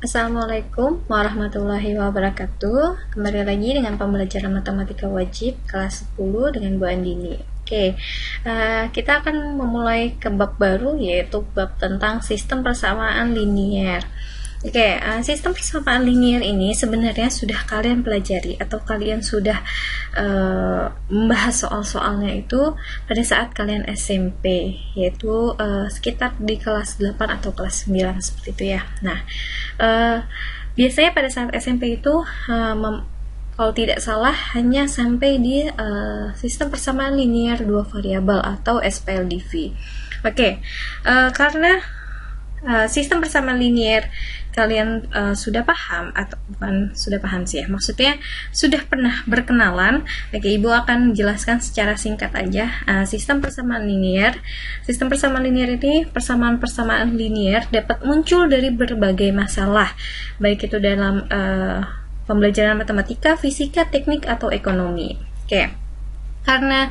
Assalamualaikum warahmatullahi wabarakatuh. Kembali lagi dengan pembelajaran matematika wajib kelas 10 dengan Bu Andini. Kita akan memulai ke bab baru, yaitu bab tentang sistem persamaan linier. Sistem persamaan linier ini sebenarnya sudah kalian pelajari atau kalian sudah membahas soal-soalnya itu pada saat kalian SMP, yaitu sekitar di kelas 8 atau kelas 9 seperti itu ya. Nah, biasanya pada saat SMP itu kalau tidak salah hanya sampai di sistem persamaan linier dua variabel atau SPLDV. Karena sistem persamaan linier kalian sudah paham, atau bukan sudah paham sih ya, maksudnya sudah pernah berkenalan. Ibu akan jelaskan secara singkat aja sistem persamaan linier. Sistem persamaan linier ini persamaan-persamaan linier dapat muncul dari berbagai masalah, baik itu dalam pembelajaran matematika, fisika, teknik, atau ekonomi. Karena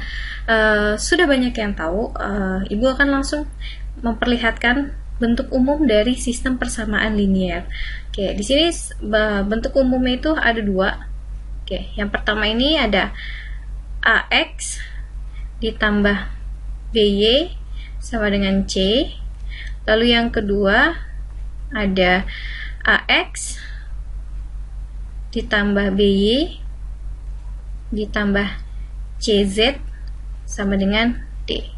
sudah banyak yang tahu, Ibu akan langsung memperlihatkan bentuk umum dari sistem persamaan linier. Di sini bentuk umumnya itu ada dua. Yang pertama ini ada AX ditambah BY sama dengan C. Lalu yang kedua ada AX ditambah BY ditambah CZ sama dengan D.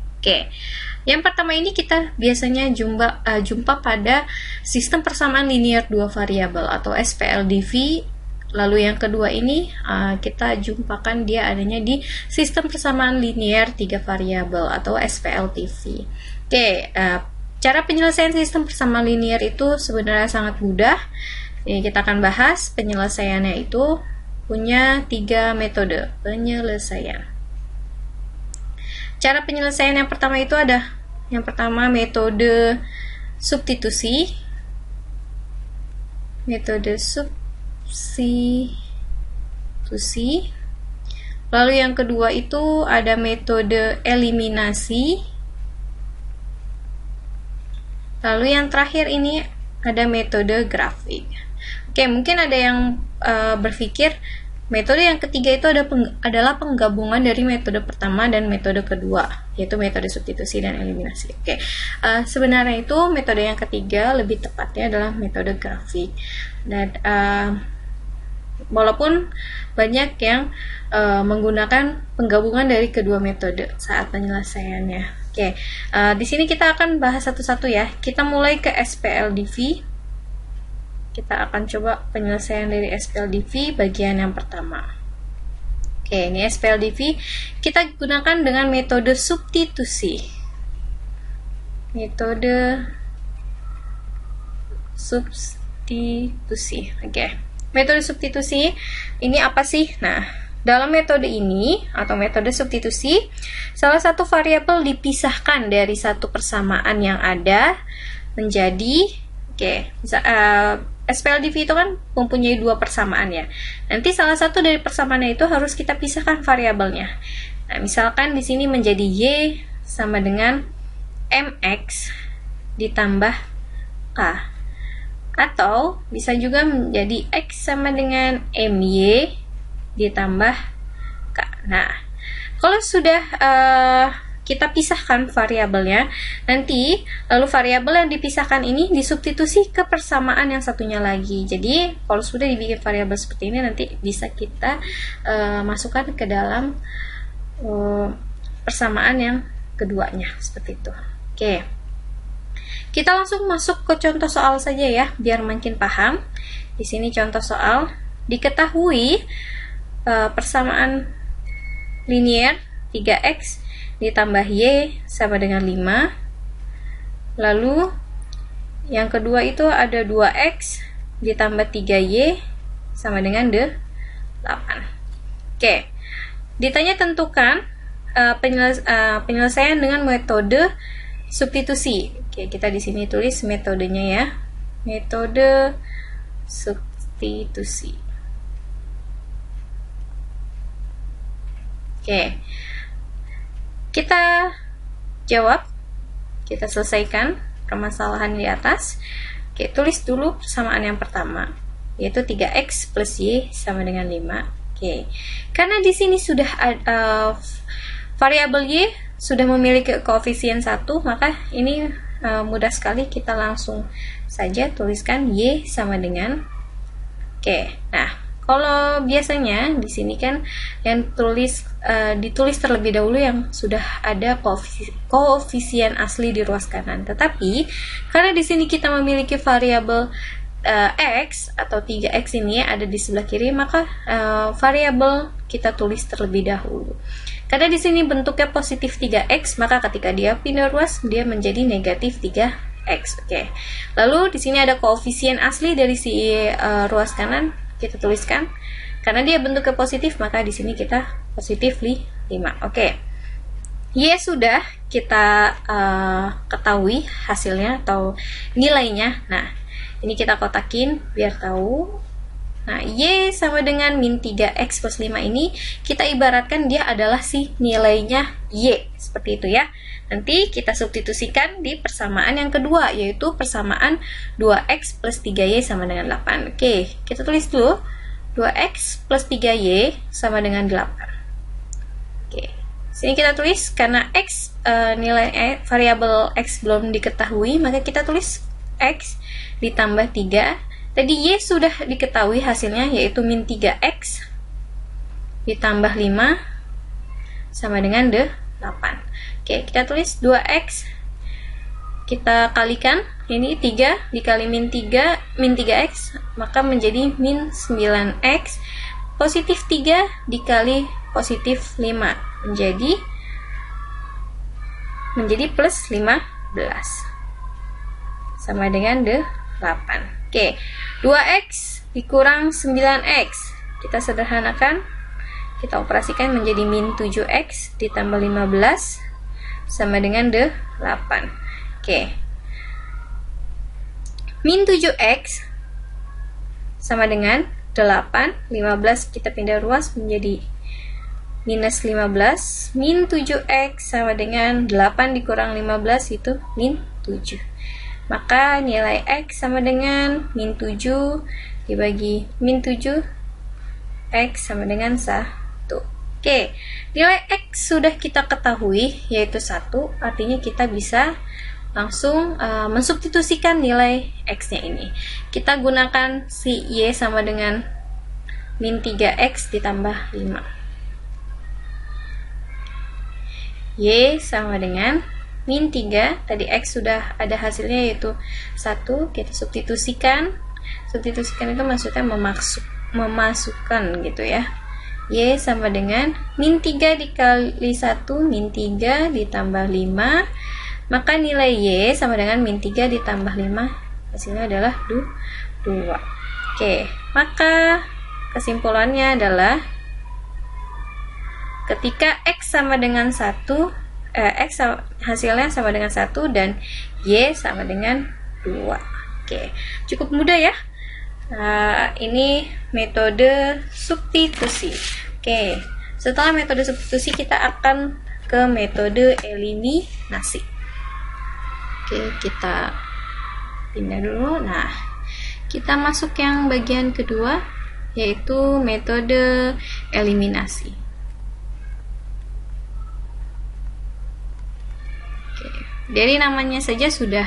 Yang pertama ini kita biasanya jumpa pada sistem persamaan linier dua variabel atau SPLDV. Lalu yang kedua ini kita jumpakan dia adanya di sistem persamaan linier tiga variabel atau SPLTV. Cara penyelesaian sistem persamaan linier itu sebenarnya sangat mudah. Kita akan bahas penyelesaiannya itu punya 3 metode penyelesaian. Cara penyelesaian yang pertama itu ada yang pertama metode substitusi. Lalu yang kedua itu ada metode eliminasi. Lalu yang terakhir ini ada metode grafik. Mungkin ada yang berpikir metode yang ketiga itu adalah penggabungan dari metode pertama dan metode kedua, yaitu metode substitusi dan eliminasi. Sebenarnya itu metode yang ketiga lebih tepatnya adalah metode grafik. Dan walaupun banyak yang menggunakan penggabungan dari kedua metode saat penyelesaiannya. Di sini kita akan bahas satu-satu ya. Kita mulai ke SPLDV. Kita akan coba penyelesaian dari SPLDV bagian yang pertama. Ini SPLDV kita gunakan dengan metode substitusi. Metode substitusi ini apa sih? Nah, dalam metode ini atau metode substitusi, salah satu variabel dipisahkan dari satu persamaan yang ada menjadi SPLDV itu kan mempunyai dua persamaan ya. Nanti salah satu dari persamaannya itu harus kita pisahkan variabelnya. Nah, misalkan di sini menjadi Y sama dengan MX ditambah K. Atau bisa juga menjadi X sama dengan MY ditambah K. Nah, kalau sudah kita pisahkan variabelnya, nanti lalu variabel yang dipisahkan ini disubstitusi ke persamaan yang satunya lagi. Jadi kalau sudah dibikin variabel seperti ini, nanti bisa kita masukkan ke dalam persamaan yang keduanya seperti itu. Kita langsung masuk ke contoh soal saja ya, biar makin paham. Di sini contoh soal, diketahui persamaan linier 3x ditambah Y sama dengan 5. Lalu yang kedua itu ada 2x ditambah 3y sama dengan 8. Ditanya tentukan penyelesaian dengan metode substitusi. Kita di sini tulis metodenya ya. Metode substitusi. Kita jawab, kita selesaikan permasalahan di atas. Oke, tulis dulu persamaan yang pertama, yaitu 3x plus y sama dengan 5. Oke, karena di sini sudah variabel y sudah memiliki koefisien 1, maka ini mudah sekali, kita langsung saja tuliskan y sama dengan, oke, nah kalau biasanya di sini kan yang ditulis terlebih dahulu yang sudah ada koefisien asli di ruas kanan. Tetapi karena di sini kita memiliki variabel x atau 3x ini ada di sebelah kiri, maka variabel kita tulis terlebih dahulu. Karena di sini bentuknya positif 3x, maka ketika dia pindah ruas dia menjadi negatif 3x. Oke. Lalu di sini ada koefisien asli dari si ruas kanan, kita tuliskan. Karena dia bentuknya positif, maka di sini kita positif 5. Oke. Y sudah kita ketahui hasilnya atau nilainya. Nah, ini kita kotakin biar tahu. Nah, Y sama dengan min 3x plus 5 ini kita ibaratkan dia adalah si nilainya Y. Seperti itu ya. Nanti kita substitusikan di persamaan yang kedua, yaitu persamaan 2x plus 3y sama dengan 8. Oke, kita tulis dulu. 2x plus 3y sama dengan 8. Oke, sini kita tulis karena x nilai variabel x belum diketahui, maka kita tulis x ditambah 3. Tadi y sudah diketahui hasilnya, yaitu min 3x ditambah 5 sama dengan 8. Oke, kita tulis 2x, kita kalikan, ini 3 dikali min 3x, maka menjadi min 9x, positif 3 dikali positif 5, menjadi plus 15, sama dengan 8. Oke, 2x dikurang 9x, kita sederhanakan, kita operasikan menjadi min 7x ditambah 15 sama dengan 8. Oke. Min 7x sama dengan 8, 15 kita pindah ruas menjadi minus 15. Min 7x sama dengan 8 dikurang 15 itu min 7. Maka nilai x sama dengan min 7 dibagi min 7, x sama dengan 1. Oke, nilai x sudah kita ketahui, yaitu 1, artinya kita bisa langsung mensubstitusikan nilai x-nya ini. Kita gunakan si y sama dengan min 3x ditambah 5. Y sama dengan min 3, tadi x sudah ada hasilnya yaitu 1, kita substitusikan. Substitusikan itu maksudnya memasukkan gitu ya. Y sama dengan min 3 dikali 1, min 3 ditambah 5, maka nilai Y sama dengan min 3 ditambah 5, hasilnya adalah 2. Oke, maka kesimpulannya adalah ketika X sama dengan 1, hasilnya sama dengan 1 dan Y sama dengan 2. Oke, cukup mudah ya. Ini metode substitusi. Oke, setelah metode substitusi kita akan ke metode eliminasi. Oke, kita pindah dulu. Nah, kita masuk yang bagian kedua, yaitu metode eliminasi. Dari namanya saja sudah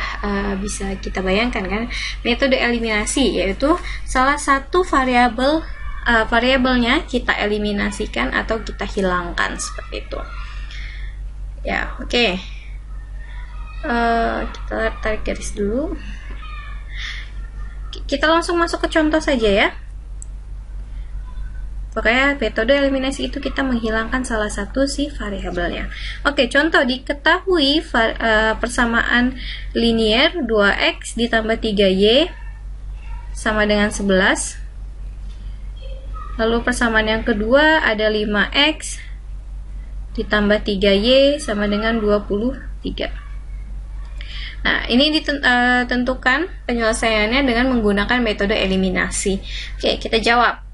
bisa kita bayangkan kan, metode eliminasi yaitu salah satu variabelnya kita eliminasikan atau kita hilangkan seperti itu. Ya, oke. Kita tarik garis dulu. Kita langsung masuk ke contoh saja ya. Pokoknya metode eliminasi itu kita menghilangkan salah satu si variabelnya. Oke, contoh diketahui persamaan linier 2x ditambah 3y sama dengan 11. Lalu persamaan yang kedua ada 5x ditambah 3y sama dengan 23. Nah, ini ditentukan penyelesaiannya dengan menggunakan metode eliminasi. Oke, kita jawab.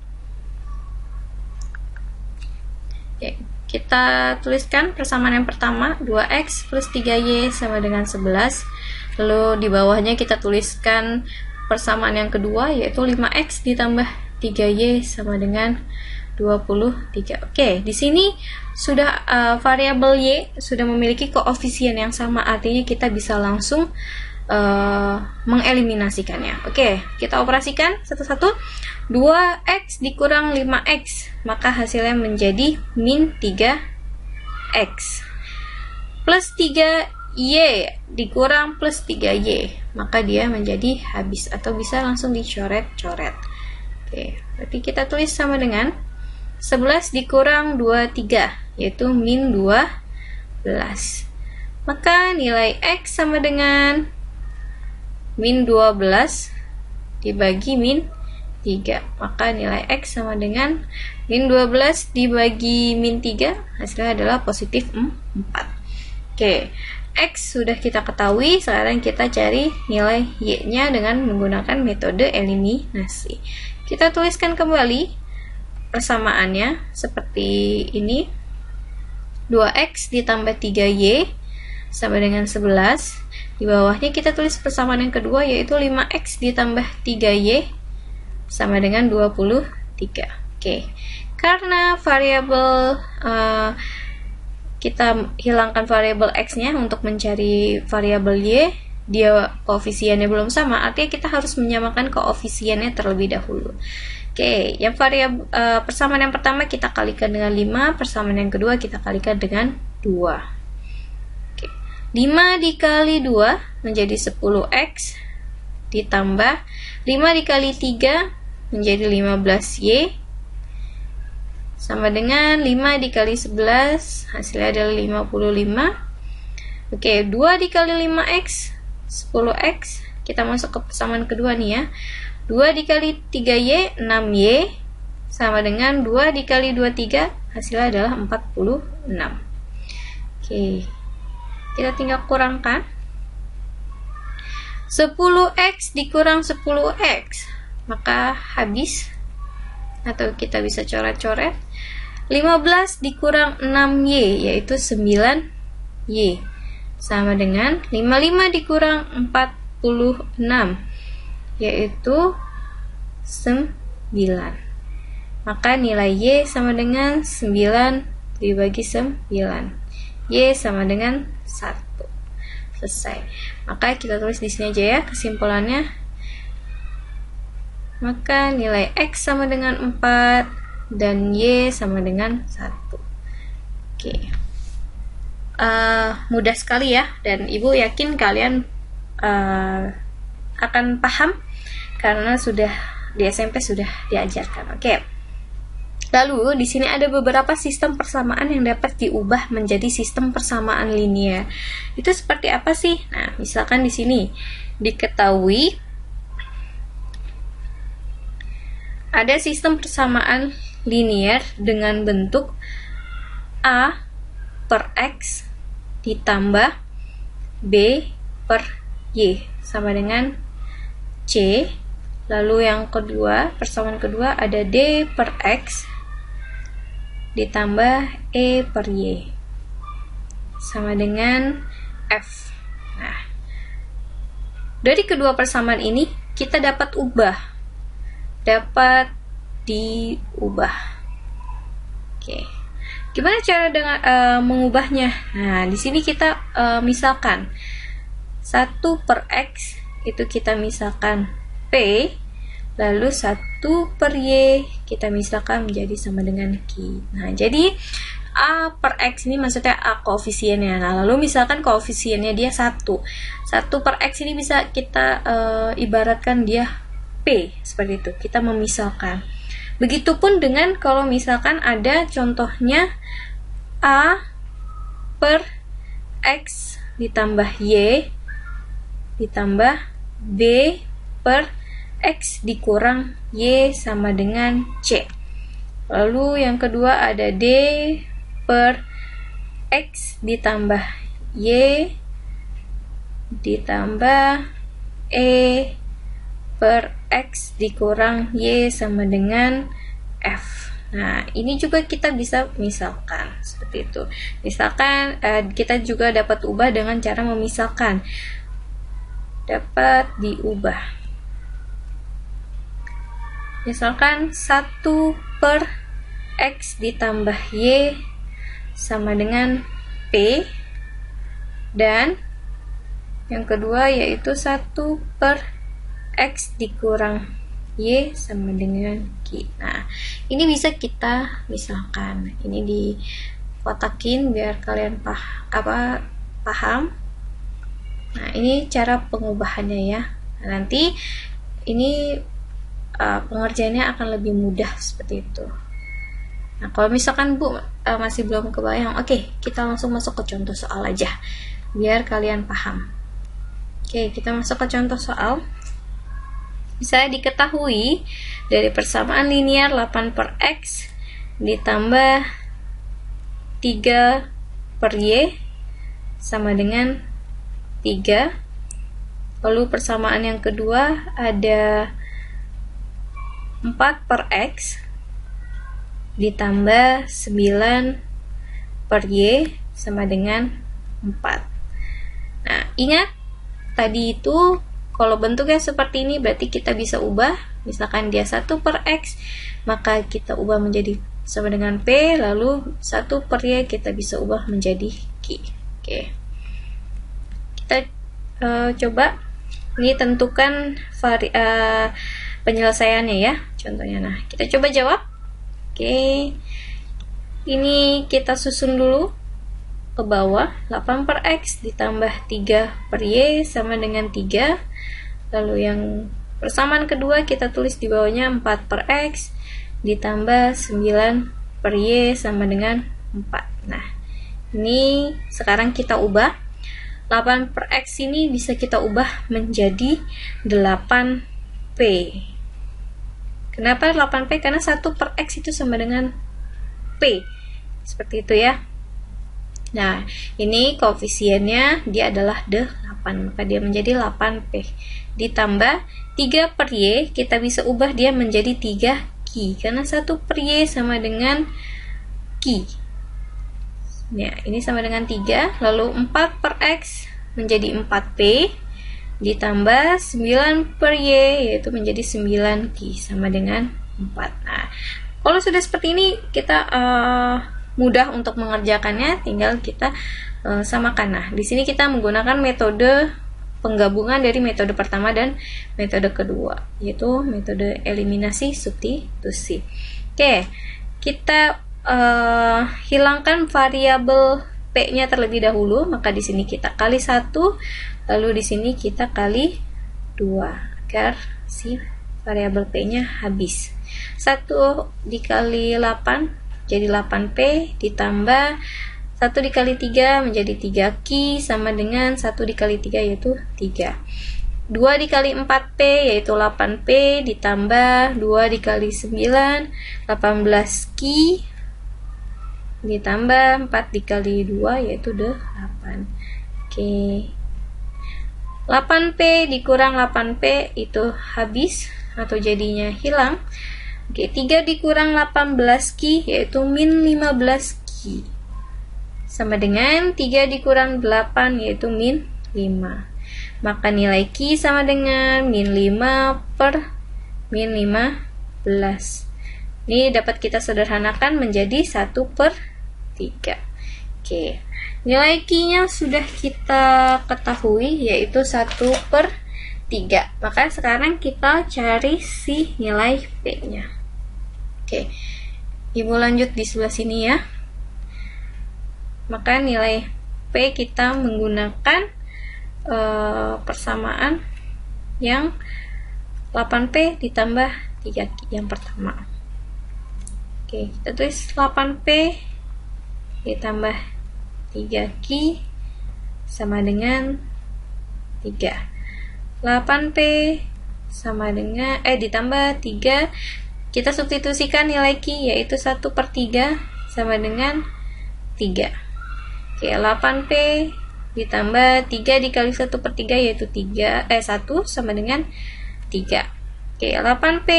Oke, kita tuliskan persamaan yang pertama 2x plus 3y sama dengan 11. Lalu di bawahnya kita tuliskan persamaan yang kedua, yaitu 5x ditambah 3y sama dengan 23. Oke, di sini sudah variabel y sudah memiliki koefisien yang sama, artinya kita bisa langsung mengeliminasikannya. Oke, kita operasikan satu-satu. 2x dikurang 5x, maka hasilnya menjadi min 3x. Plus 3y dikurang plus 3y, maka dia menjadi habis atau bisa langsung dicoret-coret. Oke, berarti kita tulis sama dengan 11 dikurang 23, yaitu min 12. Maka nilai x sama dengan min 12 dibagi min 3. Maka nilai x sama dengan min 12 dibagi min 3, hasilnya adalah positif 4. Oke, x sudah kita ketahui, sekarang kita cari nilai y-nya dengan menggunakan metode eliminasi. Kita tuliskan kembali persamaannya seperti ini. 2x ditambah 3y sama dengan 11. Di bawahnya kita tulis persamaan yang kedua, yaitu 5x ditambah 3y sama dengan 23. Oke, karena variabel kita hilangkan variabel x-nya untuk mencari variabel y, dia koefisiennya belum sama, artinya kita harus menyamakan koefisiennya terlebih dahulu. Oke, yang variabel persamaan yang pertama kita kalikan dengan 5, persamaan yang kedua kita kalikan dengan 2. Oke, 5 dikali 2 menjadi 10x ditambah 5 dikali 3 menjadi 15y sama dengan 5 dikali 11, hasilnya adalah 55. Oke, 2 dikali 5x 10x, kita masuk ke persamaan kedua nih ya. 2 dikali 3y 6y sama dengan 2 dikali 23, hasilnya adalah 46. Oke, kita tinggal kurangkan. 10x dikurang 10x, maka habis, atau kita bisa coret-coret. 15 dikurang 6y, yaitu 9y, sama dengan 55 dikurang 46, yaitu 9. Maka nilai y sama dengan 9 dibagi 9, y sama dengan 1. Selesai. Maka kita tulis di sini aja ya kesimpulannya. Maka nilai x sama dengan 4 dan y sama dengan 1. Oke. Mudah sekali ya, dan ibu yakin kalian akan paham karena sudah di SMP sudah diajarkan. Oke. Lalu di sini ada beberapa sistem persamaan yang dapat diubah menjadi sistem persamaan linear. Itu seperti apa sih? Nah, misalkan di sini diketahui ada sistem persamaan linear dengan bentuk A per X ditambah B per Y sama dengan C. Lalu yang kedua, persamaan kedua ada D per X ditambah E per Y sama dengan F. Nah, dari kedua persamaan ini kita dapat diubah. Oke, gimana cara dengan mengubahnya? Nah, di sini kita misalkan 1 per X itu kita misalkan P, lalu 1 per Y kita misalkan menjadi sama dengan Q. Nah, jadi A per X ini maksudnya A koefisiennya. Nah, lalu misalkan koefisiennya dia 1 per X ini bisa kita ibaratkan dia P, seperti itu. Kita memisahkan. Begitupun dengan kalau misalkan ada contohnya A per X ditambah Y ditambah B per X dikurang Y sama dengan C. Lalu yang kedua ada D per X ditambah Y ditambah E per X dikurang Y sama dengan F. Nah, ini juga kita bisa misalkan seperti itu. Misalkan kita juga dapat ubah dengan cara memisahkan. Dapat diubah. Misalkan 1 per X ditambah Y sama dengan P, dan yang kedua yaitu 1 per X dikurang Y sama dengan Q. Nah, ini bisa kita misalkan, ini dikotakin biar kalian paham. Nah, ini cara pengubahannya ya. Nah, nanti ini pengerjaannya akan lebih mudah seperti itu. Nah, kalau misalkan Bu masih belum kebayang, oke, kita langsung masuk ke contoh soal aja biar kalian paham. Oke, kita masuk ke contoh soal. Bisa diketahui dari persamaan linear 8 per X ditambah 3 per Y sama dengan 3. Lalu persamaan yang kedua ada 4 per X ditambah 9 per Y sama dengan 4. Nah, ingat tadi itu kalau bentuknya seperti ini berarti kita bisa ubah. Misalkan dia 1 per X, maka kita ubah menjadi sama dengan P, lalu 1 per Y kita bisa ubah menjadi Q. Oke. Kita coba ini tentukan penyelesaiannya ya, contohnya. Nah, kita coba jawab. Oke. Ini kita susun dulu ke bawah. 8 per X ditambah 3 per Y sama dengan 3. Lalu yang persamaan kedua kita tulis di bawahnya 4 per X ditambah 9 per Y sama dengan 4. Nah, ini sekarang kita ubah. 8 per X ini bisa kita ubah menjadi 8P. Kenapa 8P? Karena 1 per X itu sama dengan P. Seperti itu ya. Nah, ini koefisiennya dia adalah 8, maka dia menjadi 8P. Ditambah 3 per Y, kita bisa ubah dia menjadi 3Q, karena 1 per Y sama dengan Q. Ya, ini sama dengan 3, lalu 4 per X menjadi 4P, ditambah 9 per Y, yaitu menjadi 9Q, sama dengan 4. Nah, kalau sudah seperti ini, kita mudah untuk mengerjakannya, tinggal kita samakan. Nah, di sini kita menggunakan metode penggabungan dari metode pertama dan metode kedua, yaitu metode eliminasi substitusi. Oke, kita hilangkan variabel P-nya terlebih dahulu, maka di sini kita kali 1, lalu di sini kita kali 2 agar si variabel P-nya habis. 1 dikali 8 jadi 8P, ditambah 1 dikali 3 menjadi 3Q sama dengan 1 dikali 3 yaitu 3. 2 dikali 4P yaitu 8P, ditambah 2 dikali 9 18Q, ditambah 4 dikali 2 yaitu 8. Oke, 8P dikurang 8P itu habis atau jadinya hilang. Oke, 3 dikurang 18Q yaitu min 15Q sama dengan 3 dikurang 8 yaitu min 5. Maka nilai Q sama dengan min 5 per min 15. Ini dapat kita sederhanakan menjadi 1 per 3. Oke, nilai Q-nya sudah kita ketahui yaitu 1 per 3. Maka sekarang kita cari si nilai P-nya. Oke, Ibu lanjut di sebelah sini ya. Maka nilai P kita menggunakan persamaan yang 8P ditambah 3Q yang pertama. Oke, kita tulis 8P ditambah 3Q sama dengan 3. 8P sama dengan ditambah 3, kita substitusikan nilai Q yaitu 1 per 3 sama dengan 3. Oke, 8P ditambah 3 dikali 1 per 3 yaitu 1 sama dengan 3. Oke, 8P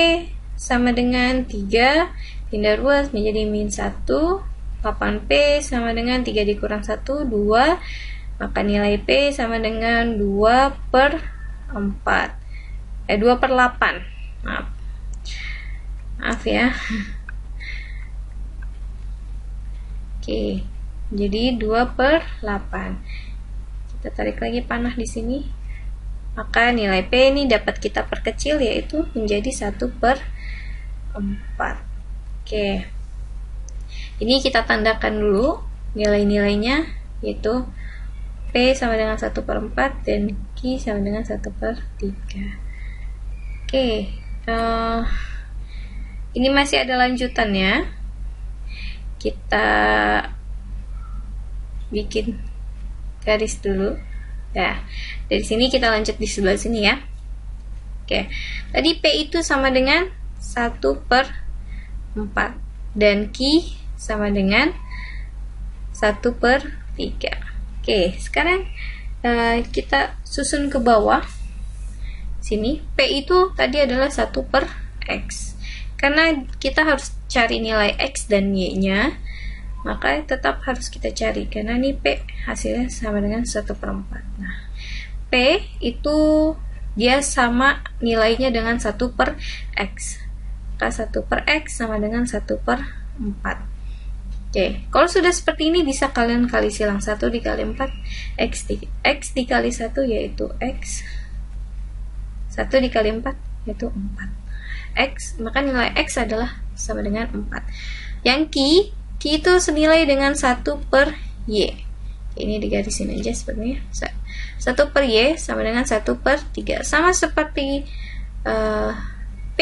sama dengan 3 pindah 2 menjadi min 1. 8P sama dengan 3 dikurang 1 2, maka nilai P sama dengan 2 per 4 2 per 8. Maaf. maaf ya. Oke, jadi 2/8. Kita tarik lagi panah di sini. Maka nilai P ini dapat kita perkecil, yaitu menjadi 1/4. Oke. Ini kita tandakan dulu nilai-nilainya, yaitu P sama dengan 1/4 dan Q sama dengan 1/3. Oke. Ini masih ada lanjutannya. Kita bikin garis dulu. Nah, dari sini kita lanjut di sebelah sini ya. Oke, tadi P itu sama dengan 1/4 dan Q sama dengan 1/3. Oke, sekarang kita susun ke bawah. Sini P itu tadi adalah 1/X. Karena kita harus cari nilai X dan Y-nya, maka tetap harus kita cari, karena ini P hasilnya sama dengan 1/4. Nah, P itu dia sama nilainya dengan 1/X. Maka 1/X sama dengan 1/4. Oke, kalau sudah seperti ini bisa kalian kali silang. 1 dikali 4, X dikali 1 yaitu X. 1 dikali 4 yaitu 4. X, maka nilai X adalah sama dengan 4. Yang Q itu senilai dengan 1/Y. Ini digarisin aja sepertinya. 1/Y sama dengan 1/3. Sama seperti P,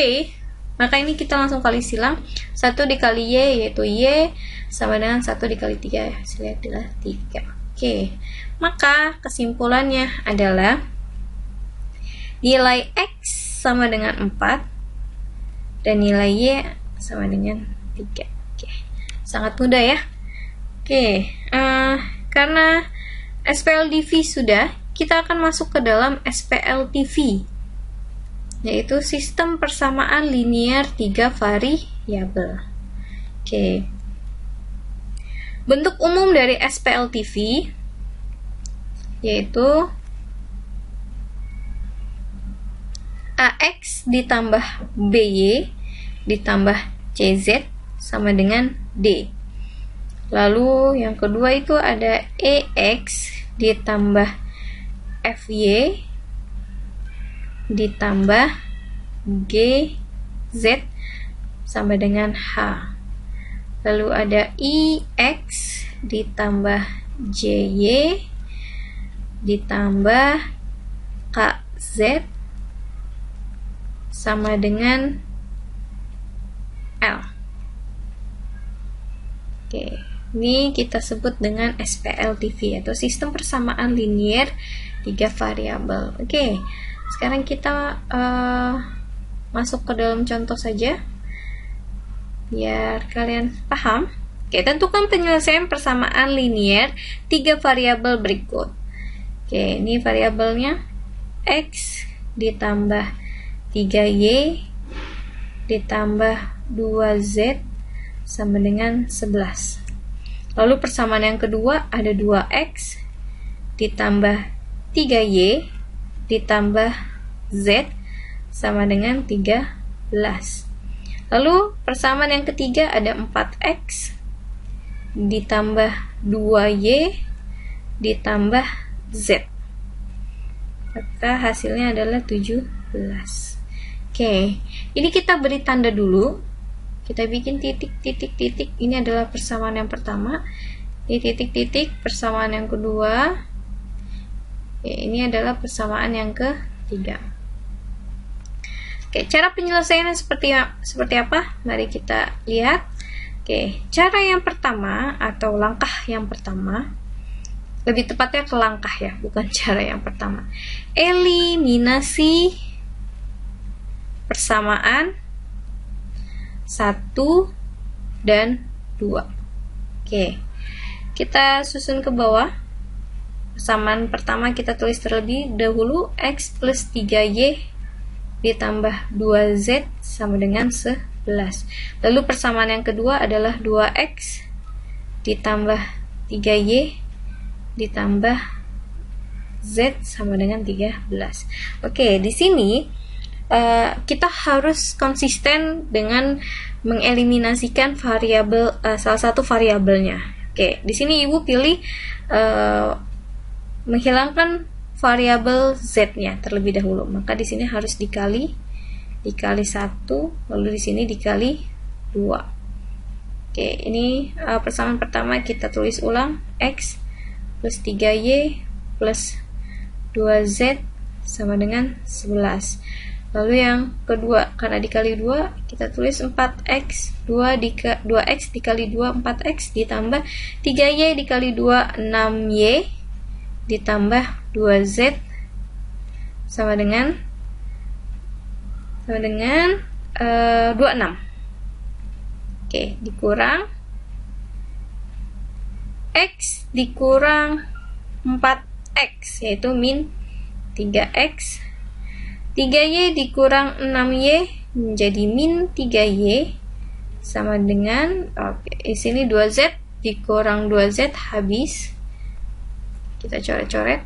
maka ini kita langsung kali silang. 1 dikali Y yaitu Y sama dengan 1 dikali 3. Hasilnya adalah 3. Oke, maka kesimpulannya adalah nilai X sama dengan 4 dan nilai Y sama dengan 3. Oke, sangat mudah ya. Oke, karena SPLDV sudah, kita akan masuk ke dalam SPLTV, yaitu sistem persamaan linear 3 variabel. Oke, bentuk umum dari SPLTV yaitu AX ditambah BY ditambah CZ sama dengan D. Lalu yang kedua itu ada EX ditambah FY ditambah GZ sama dengan H. Lalu ada IX ditambah JY ditambah KZ sama dengan L. Oke, ini kita sebut dengan SPLTV atau sistem persamaan linear 3 variabel. Oke, sekarang kita masuk ke dalam contoh saja biar kalian paham. Oke, tentukan penyelesaian persamaan linear 3 variabel berikut. Oke, ini variabelnya X ditambah 3Y ditambah 2Z sama dengan 11. Lalu persamaan yang kedua ada 2X ditambah 3Y ditambah Z sama dengan 13. Lalu persamaan yang ketiga ada 4X ditambah 2Y ditambah Z. Maka hasilnya adalah 17. Oke, ini kita beri tanda dulu. Kita bikin titik. Ini adalah persamaan yang pertama. Ini titik, persamaan yang kedua. Oke, ini adalah persamaan yang ketiga. Oke, cara penyelesaiannya seperti apa? Mari kita lihat. Oke, cara yang pertama atau langkah yang pertama, lebih tepatnya ke langkah ya, bukan cara yang pertama. Eliminasi persamaan 1 dan 2. Oke, kita susun ke bawah. Persamaan pertama kita tulis terlebih dahulu, X plus 3Y ditambah 2Z sama dengan 11. Lalu persamaan yang kedua adalah 2X ditambah 3Y ditambah Z sama dengan 13. Oke, di sini kita harus konsisten dengan mengeliminasikan variabel salah satu variabelnya. Oke, di sini Ibu pilih menghilangkan variabel z-nya terlebih dahulu. Maka di sini harus dikali 1, lalu di sini dikali 2. Oke, ini persamaan pertama kita tulis ulang, x plus 3y plus 2z sama dengan 11. Lalu yang kedua, karena dikali 2, kita tulis 4x, 2x dikali 2, 4x, ditambah 3y dikali 2, 6y, ditambah 2z sama dengan 26. Oke, dikurang x dikurang 4x, yaitu min 3x. 3y dikurang 6y menjadi min 3y sama dengan, di sini 2z dikurang 2z habis. Kita coret-coret.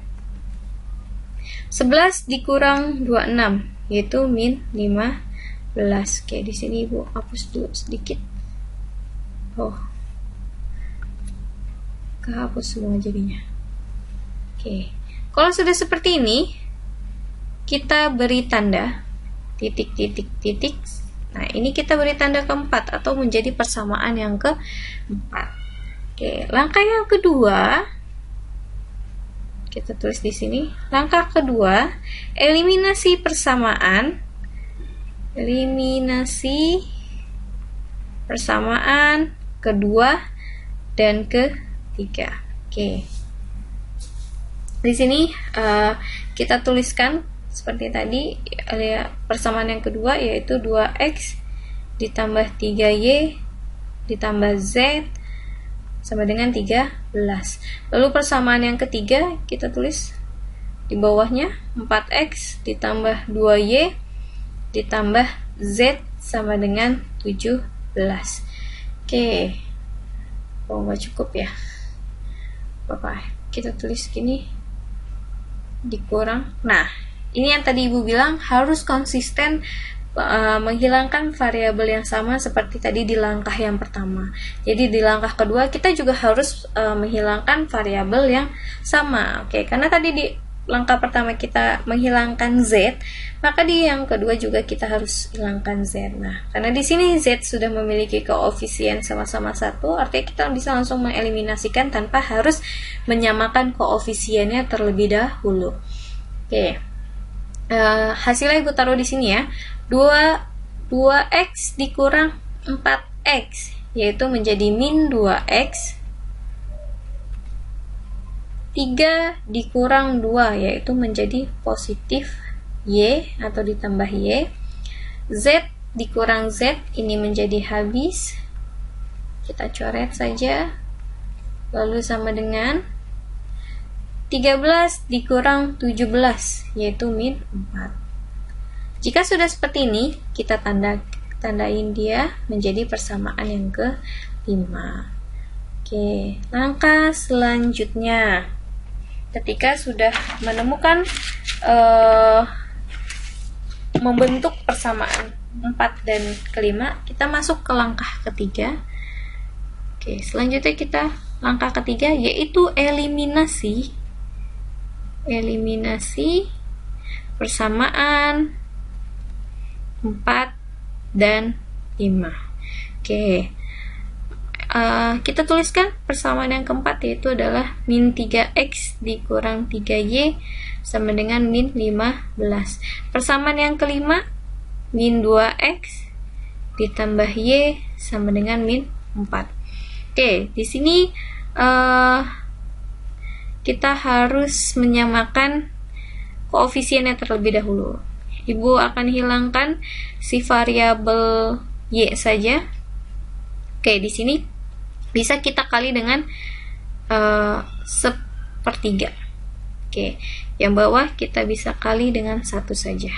11 dikurang 26 yaitu min 15. Oke, di sini Ibu hapus dulu sedikit. Kehapus semua jadinya. Oke, kalau sudah seperti ini, kita beri tanda titik. Nah, ini kita beri tanda keempat atau menjadi persamaan yang keempat. Oke, langkah yang kedua kita tulis di sini. Langkah kedua, eliminasi persamaan. Eliminasi persamaan kedua dan ketiga. Oke. Di sini kita tuliskan seperti tadi, persamaan yang kedua yaitu 2x ditambah 3y ditambah z sama dengan 13. Lalu persamaan yang ketiga kita tulis di bawahnya, 4x ditambah 2y ditambah z sama dengan 17. Oke. Nggak cukup ya. Kita tulis gini, dikurang. Nah, ini yang tadi Ibu bilang harus konsisten menghilangkan variabel yang sama seperti tadi di langkah yang pertama. Jadi di langkah kedua kita juga harus menghilangkan variabel yang sama. Oke, karena tadi di langkah pertama kita menghilangkan z, maka di yang kedua juga kita harus hilangkan z. Nah, karena di sini z sudah memiliki koefisien sama-sama 1, artinya kita bisa langsung mengeliminasikan tanpa harus menyamakan koefisiennya terlebih dahulu. Oke. Hasilnya Ibu taruh di sini ya. 2x dikurang 4x yaitu menjadi min 2x. 3 dikurang 2 yaitu menjadi positif y atau ditambah y. Z dikurang z ini menjadi habis. Kita coret saja. Lalu sama dengan 13 dikurang 17 yaitu min 4. Jika sudah seperti ini, kita tandain dia menjadi persamaan yang ke-5. Oke, langkah selanjutnya. Ketika sudah menemukan membentuk persamaan 4 dan ke-5, kita masuk ke langkah ketiga. Oke, selanjutnya kita langkah ketiga yaitu eliminasi persamaan 4 dan 5. Oke. Kita tuliskan persamaan yang keempat yaitu adalah min 3x dikurang 3y sama dengan min 15. Persamaan yang kelima min 2x ditambah y sama dengan min 4. Oke, di sini kita harus menyamakan koefisiennya terlebih dahulu. Ibu akan hilangkan si variabel y saja. Oke, di sini bisa kita kali dengan 1/3. Oke, yang bawah kita bisa kali dengan 1 saja.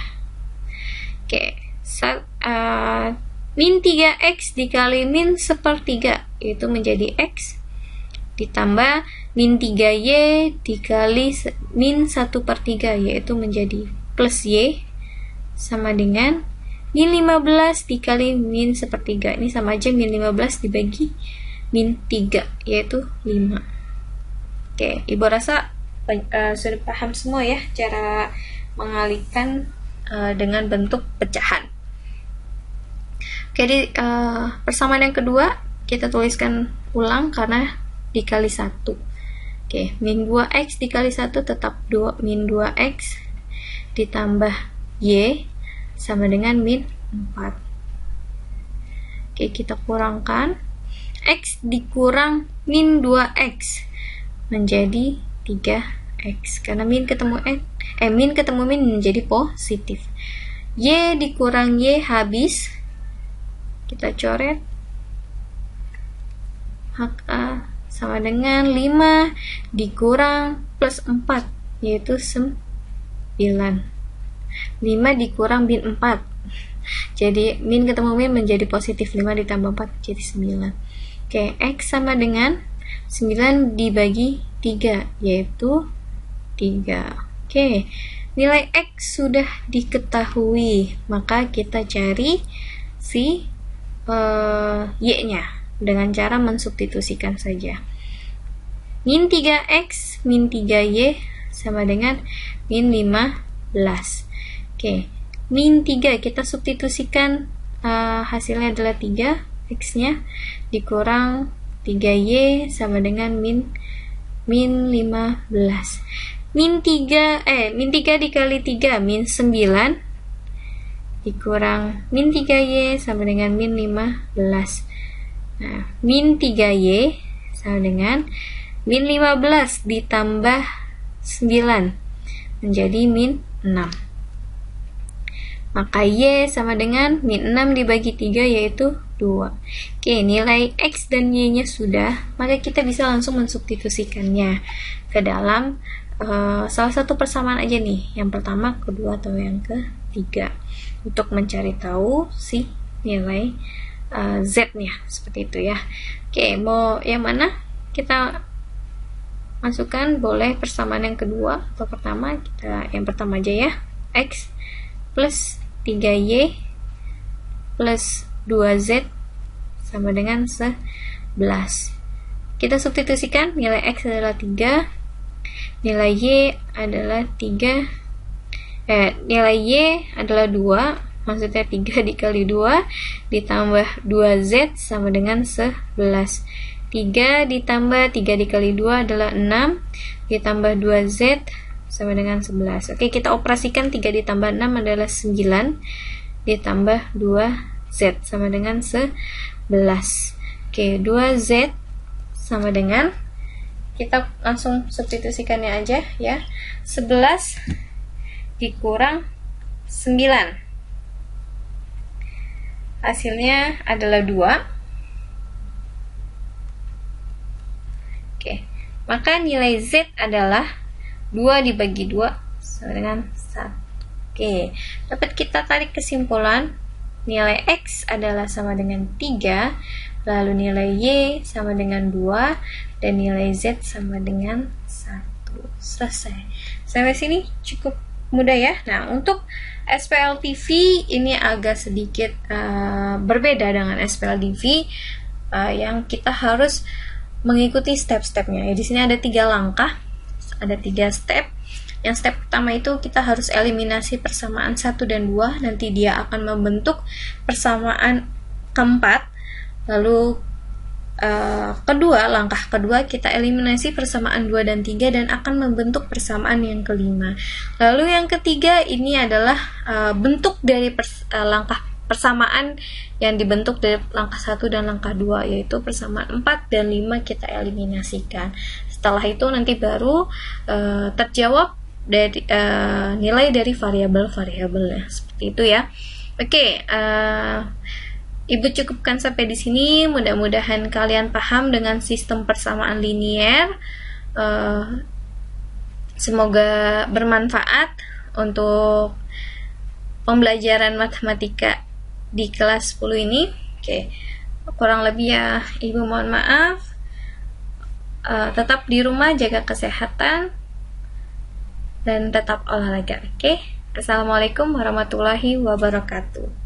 Oke, min 3x dikali min 1/3 itu menjadi x ditambah min 3y dikali min 1/3 yaitu menjadi plus y sama dengan min 15 dikali min sepertiga. Ini sama aja min 15 dibagi min 3, yaitu 5. Oke, Ibu rasa sudah paham semua ya cara mengalihkan dengan bentuk pecahan. Oke, di persamaan yang kedua kita tuliskan ulang karena dikali 1. Oke, min 2x dikali 1 tetap min 2x ditambah y sama dengan min 4. Oke, kita kurangkan. X dikurang min 2x menjadi 3x. Karena min ketemu min menjadi positif. Y dikurang y habis. Kita coret. Maka sama dengan 5 dikurang plus 4, yaitu 9. 5 dikurang min 4. Jadi min ketemu min menjadi positif, 5 ditambah 4 jadi 9. Oke, X sama dengan 9 dibagi 3, yaitu 3. Oke, nilai X sudah diketahui, maka kita cari si Y-nya dengan cara mensubstitusikan saja. Min 3X min 3Y sama dengan min 15. Oke, min 3 kita substitusikan, hasilnya adalah 3, X-nya dikurang 3Y sama dengan min 15. Min 3 dikali 3 min 9 dikurang min 3Y sama dengan min 15. Nah, min 3Y sama dengan min 15 ditambah 9 menjadi min 6. Maka Y sama dengan min 6 dibagi 3, yaitu 2. Oke, nilai X dan Y-nya sudah, maka kita bisa langsung mensubstitusikannya ke dalam salah satu persamaan aja nih, yang pertama, kedua, atau yang ketiga, untuk mencari tahu si nilai Z-nya, seperti itu ya. Oke, mau yang mana kita masukkan? Boleh persamaan yang kedua atau pertama, kita yang pertama aja ya. X plus 3Y plus 2Z sama dengan 11. Kita substitusikan, nilai X adalah 3, nilai Y adalah 3, nilai Y adalah 2, maksudnya 3 dikali 2 ditambah 2Z sama dengan 11. 3 ditambah 3 dikali 2 adalah 6, ditambah 2Z sama dengan 11. Oke, kita operasikan 3 ditambah 6 adalah 9, ditambah 2Z sama dengan 11. Oke, 2Z sama dengan, kita langsung substitusikannya aja ya, 11 dikurang 9, hasilnya adalah 2. Oke, maka nilai Z adalah 2 dibagi 2 sama dengan 1. Oke, dapat kita tarik kesimpulan, nilai X adalah sama dengan 3, lalu nilai Y sama dengan 2, dan nilai Z sama dengan 1. Selesai. Sampai sini cukup mudah ya. Nah, untuk SPLTV ini agak sedikit berbeda dengan SPLDV, yang kita harus mengikuti step-stepnya. Ya, di sini ada 3 langkah, ada 3 step. Yang step pertama itu kita harus eliminasi persamaan 1 dan 2, nanti dia akan membentuk persamaan keempat. Lalu langkah kedua kita eliminasi persamaan 2 dan 3 dan akan membentuk persamaan yang kelima. Lalu yang ketiga ini adalah bentuk dari langkah persamaan yang dibentuk dari langkah 1 dan langkah 2, yaitu persamaan 4 dan 5 kita eliminasikan. Setelah itu nanti baru terjawab dari nilai dari variabel-variabelnya, seperti itu ya. Oke, Ibu cukupkan sampai di sini. Mudah-mudahan kalian paham dengan sistem persamaan linier. Semoga bermanfaat untuk pembelajaran matematika di kelas 10 ini. Oke, kurang lebih ya Ibu mohon maaf. Tetap di rumah, jaga kesehatan dan tetap olahraga. Oke, Assalamualaikum warahmatullahi wabarakatuh.